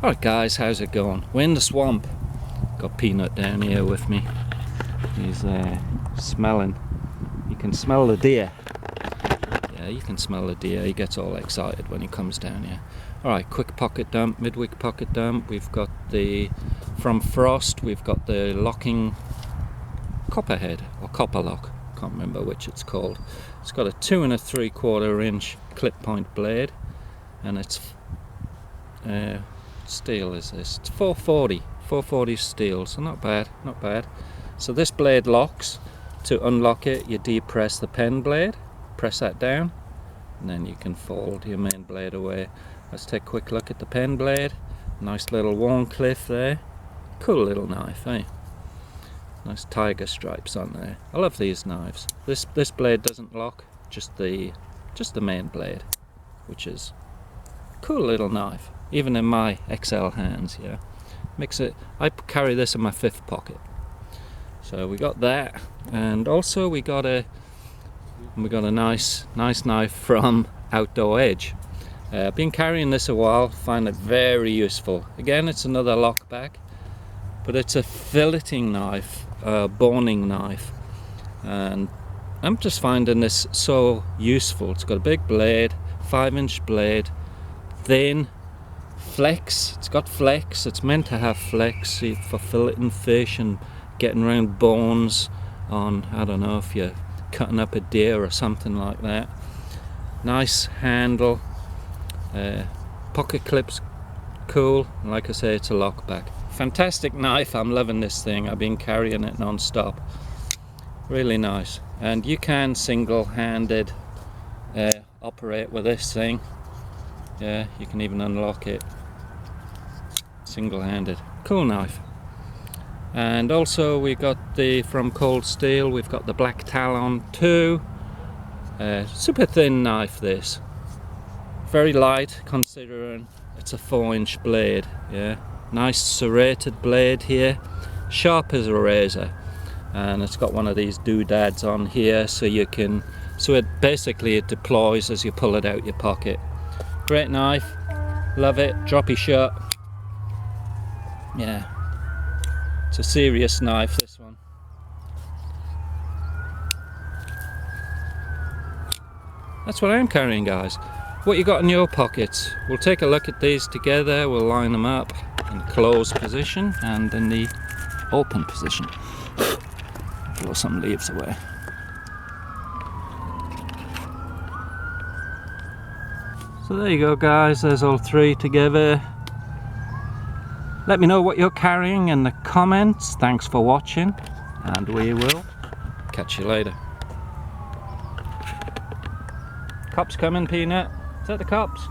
Alright guys, how's it going? We're in the swamp. Got Peanut down here with me. He's smelling. You can smell the deer. Yeah, you can smell the deer. He gets all excited when he comes down here. Alright, quick pocket dump, midweek pocket dump. We've got from Frost, we've got the locking copperhead or copper lock. Can't remember which it's called. It's got a 2 3/4 inch clip point blade, and it's steel is this. It's 440 steel, so not bad. So this blade locks. To unlock it, you depress the pen blade, press that down, and then you can fold your main blade away. Let's take a quick look at the pen blade. Nice little worn cliff there. Cool little knife, eh? Nice tiger stripes on there. I love these knives. This blade doesn't lock, just the main blade, which is cool little knife. Even in my XL hands, yeah. Mix it. I carry this in my 5th pocket. So we got that, and also we got a nice knife from Outdoor Edge. I've been carrying this a while. Find it very useful. Again, it's another lock back, but it's a filleting knife, boning knife, and I'm just finding this so useful. It's got a big blade, 5-inch blade, thin. Flex, it's got flex, it's meant to have flex for filleting fish and getting around bones on, I don't know, if you're cutting up a deer or something like that. Nice handle, pocket clips, cool, and like I say, it's a lockback. Fantastic knife, I'm loving this thing. I've been carrying it non-stop. Really nice, and you can single-handed operate with this thing. Yeah, you can even unlock it single-handed. Cool knife. And also we got from Cold Steel, we've got the Black Talon 2. Super thin knife this. Very light considering it's a 4-inch blade. Yeah, nice serrated blade here. Sharp as a razor. And it's got one of these doodads on here, so it basically deploys as you pull it out your pocket. Great knife, love it, droppy shut. Yeah, it's a serious knife, this one. That's what I'm carrying, guys. What you got in your pockets? We'll take a look at these together, we'll line them up in closed position and in the open position. Blow some leaves away. So there you go, guys, there's all 3 together. Let me know what you're carrying in the comments. Thanks for watching, and we will catch you later. Cops coming, Peanut. Is that the cops?